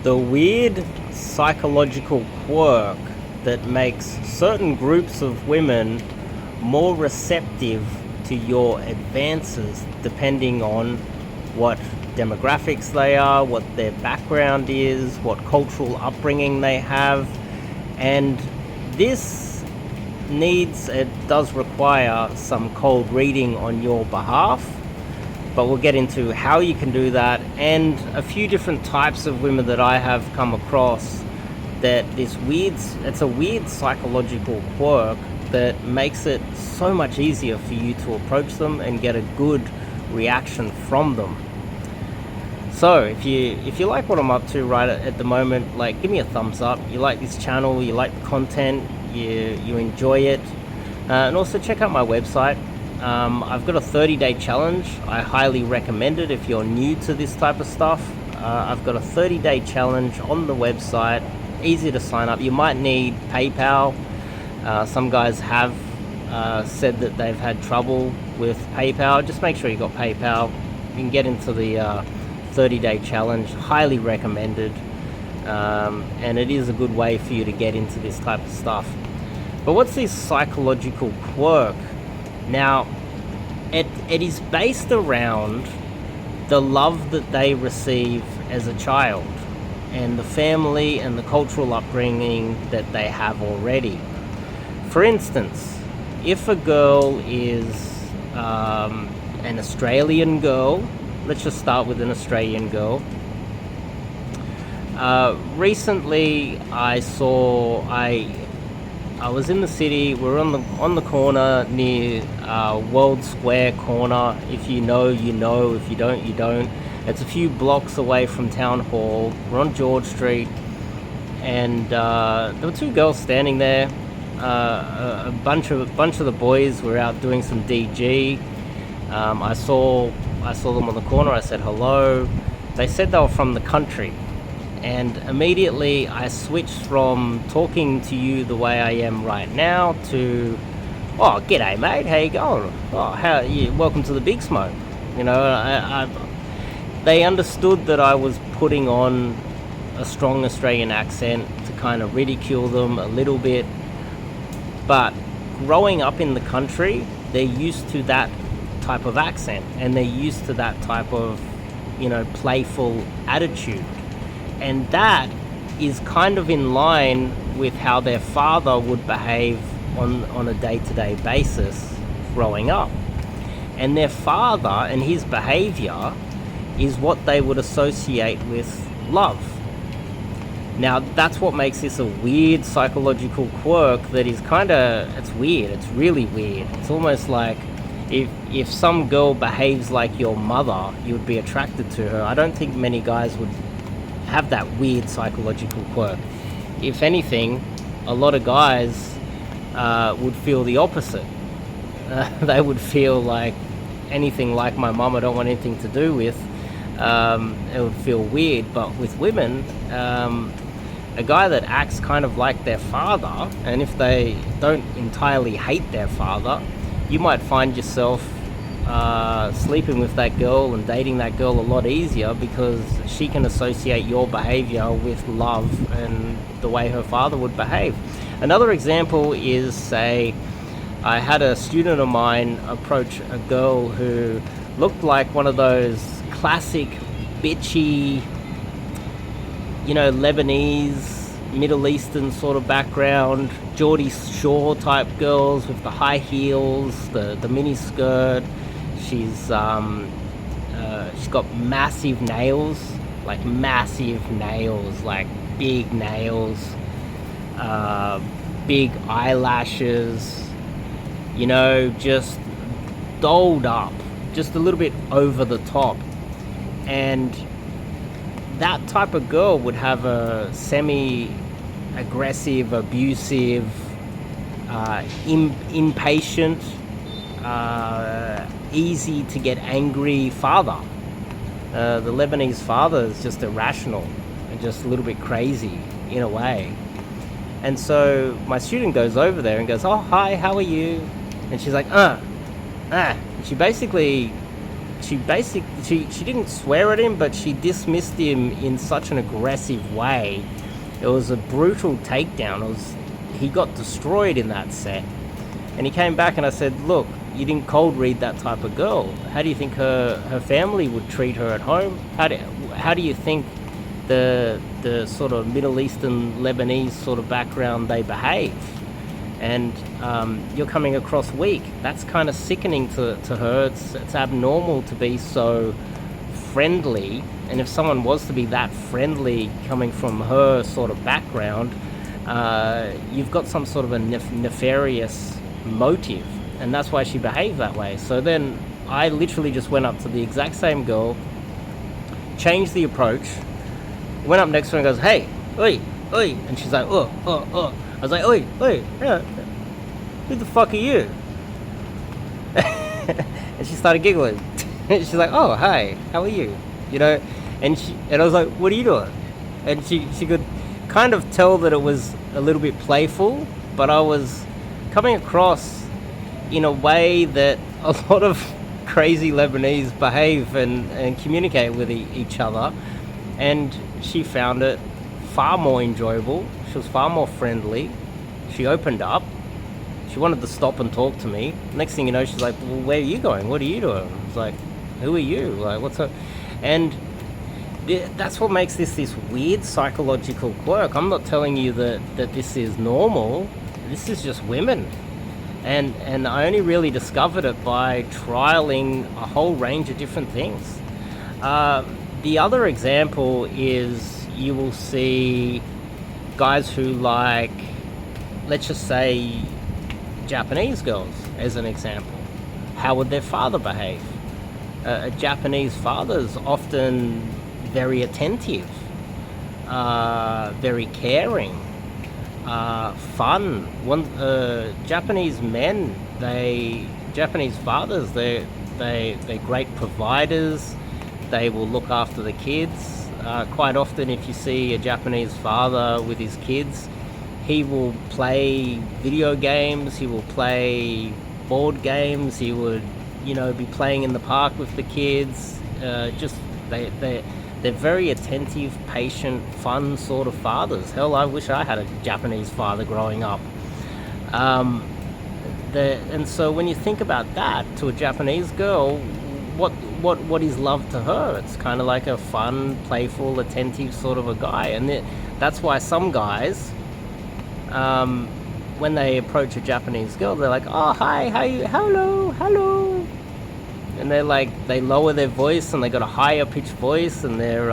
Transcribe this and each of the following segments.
The weird psychological quirk that makes certain groups of women more receptive to your advances depending on what demographics they are, what their background is, what cultural upbringing they have. And this it does require some cold reading on your behalf, but we'll get into how you can do that and a few different types of women that I have come across that it's a weird psychological quirk that makes it so much easier for you to approach them and get a good reaction from them. So if you like what I'm up to right at the moment, like, give me a thumbs up. You like this channel, you like the content, you enjoy it, and also check out my website. I've got a 30-day challenge. I highly recommend it if you're new to this type of stuff. I've got a 30-day challenge on the website, easy to sign up. You might need PayPal. Some guys have said that they've had trouble with PayPal. Just make sure you got PayPal. You can get into the 30-day challenge. Highly recommended. And it is a good way for you to get into this type of stuff. But what's this psychological quirk? Now, it is based around the love that they receive as a child and the family and the cultural upbringing that they have already. For instance, if a girl is an Australian girl, let's just start with an Australian girl. Recently, I was in the city. We're on the corner near World Square corner. If you know, you know. If you don't, you don't. It's a few blocks away from Town Hall. We're on George Street, and there were two girls standing there. A bunch of the boys were out doing some DG. I saw them on the corner. I said hello. They said they were from the country. And immediately I switched from talking to you the way I am right now to, oh, g'day mate, how you going? Oh, how you? Welcome to the Big Smoke. You know, they understood that I was putting on a strong Australian accent to kind of ridicule them a little bit. But growing up in the country, they're used to that type of accent and they're used to that type of, playful attitude. And that is kind of in line with how their father would behave on a day-to-day basis growing up. And their father and his behavior is what they would associate with love. Now, that's what makes this a weird psychological quirk that is it's weird. It's really weird. It's almost like if some girl behaves like your mother, you would be attracted to her. I don't think many guys would have that weird psychological quirk. If anything, a lot of guys would feel the opposite. They would feel like anything like my mum I don't want anything to do with. It would feel weird. But with women, a guy that acts kind of like their father, and if they don't entirely hate their father, you might find yourself sleeping with that girl and dating that girl a lot easier because she can associate your behavior with love and the way her father would behave. Another example is, say, I had a student of mine approach a girl who looked like one of those classic bitchy, Lebanese, Middle Eastern sort of background, Geordie Shore type girls with the high heels, the mini skirt. She's got massive nails, like big nails, big eyelashes, just dolled up, just a little bit over the top. And that type of girl would have a semi-aggressive, abusive, impatient, easy to get angry father. The Lebanese father is just irrational and just a little bit crazy in a way. And so my student goes over there and goes, "Oh, hi, how are you?" And she's like, And she basically she didn't swear at him, but she dismissed him in such an aggressive way. It was a brutal takedown. He got destroyed in that set. And he came back and I said, look, you didn't cold read that type of girl. How do you think her family would treat her at home? How do you think the sort of Middle Eastern Lebanese sort of background they behave? And you're coming across weak. That's kind of sickening to her. It's abnormal to be so friendly. And if someone was to be that friendly coming from her sort of background, you've got some sort of a nefarious motive, and that's why she behaved that way. So then I literally just went up to the exact same girl, changed the approach, went up next to her and goes, hey, oi, oi, and she's like, oh. I was like, oi, yeah, who the fuck are you? And she started giggling. She's like, oh, hi, how are you? You know, and I was like, what are you doing? And she could kind of tell that it was a little bit playful, but I was coming across in a way that a lot of crazy Lebanese behave and communicate with each other, and she found it far more enjoyable. She was far more friendly. She opened up. She wanted to stop and talk to me. Next thing you know, she's like, well, where are you going? What are you doing? I was like, who are you? Like, what's up? And that's what makes this weird psychological quirk. I'm not telling you that this is normal. This is just women. And I only really discovered it by trialing a whole range of different things. The other example is you will see guys who like, let's just say, Japanese girls as an example. How would their father behave? A Japanese father's often very attentive, very caring, fun. Japanese men, Japanese fathers, they're great providers. They will look after the kids. Quite often, if you see a Japanese father with his kids, he will play video games, he will play board games, he would, be playing in the park with the kids. They're very attentive, patient, fun sort of fathers. Hell, I wish I had a Japanese father growing up. And so when you think about that to a Japanese girl, what is love to her? It's kind of like a fun, playful, attentive sort of a guy. And that's why some guys, when they approach a Japanese girl, they're like, oh, hi, how you, hello. And they lower their voice, and they got a higher pitched voice, and they're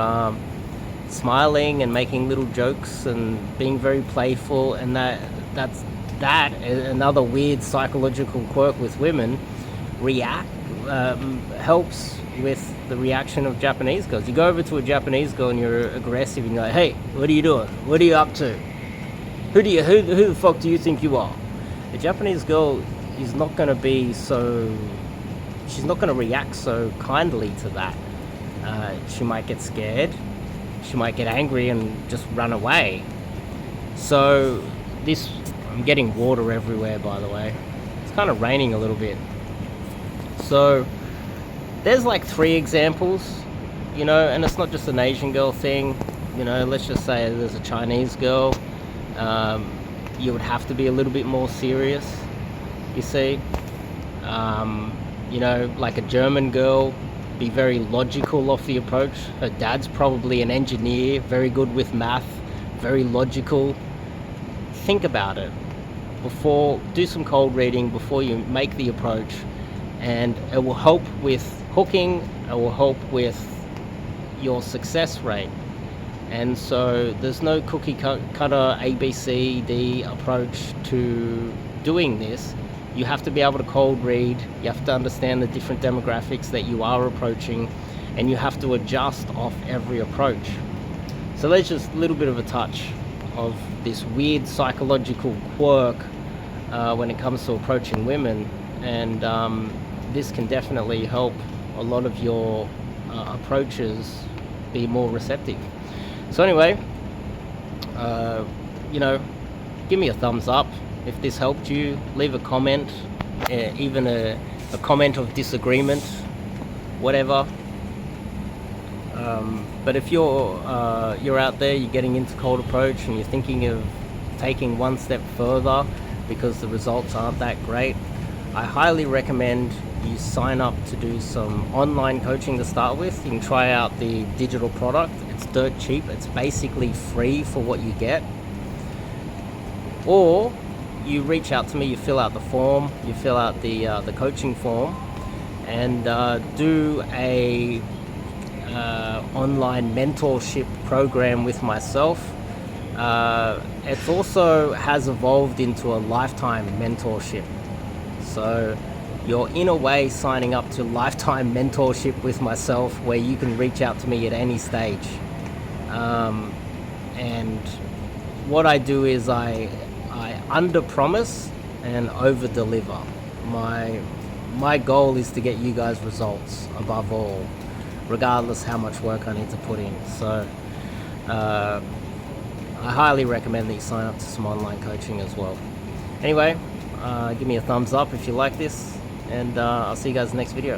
smiling and making little jokes and being very playful. And that's another weird psychological quirk with women helps with the reaction of Japanese girls. You go over to a Japanese girl and you're aggressive and you're like, hey, what are you doing? What are you up to? Who the fuck do you think you are? A Japanese girl is not going to be she's not going to react so kindly to that. She might get scared. She might get angry and just run away. So I'm getting water everywhere, by the way. It's kind of raining a little bit. So there's like 3 examples, and it's not just an Asian girl thing. Let's just say there's a Chinese girl. You would have to be a little bit more serious, you see. Like a German girl, be very logical off the approach. Her dad's probably an engineer, very good with math, very logical. Think about it. Do some cold reading before you make the approach, and it will help with hooking, it will help with your success rate. And so there's no cookie cutter ABCD approach to doing this. You have to be able to cold read, you have to understand the different demographics that you are approaching, and you have to adjust off every approach. So there's just a little bit of a touch of this weird psychological quirk when it comes to approaching women, and this can definitely help a lot of your approaches be more receptive. So anyway, give me a thumbs up if this helped you. Leave a comment, even a comment of disagreement, whatever. But if you're out there, you're getting into cold approach and you're thinking of taking one step further because the results aren't that great, I highly recommend you sign up to do some online coaching to start with. You can try out the digital product. It's dirt cheap. It's basically free for what you get. Or you reach out to me, you fill out the form, you fill out the coaching form, and do a online mentorship program with myself. It also has evolved into a lifetime mentorship. So you're in a way signing up to lifetime mentorship with myself, where you can reach out to me at any stage. And what I do is I under promise and over deliver. My goal is to get you guys results above all, regardless how much work I need to put in. So I highly recommend that you sign up to some online coaching as well. Anyway, give me a thumbs up if you like this, and I'll see you guys in the next video.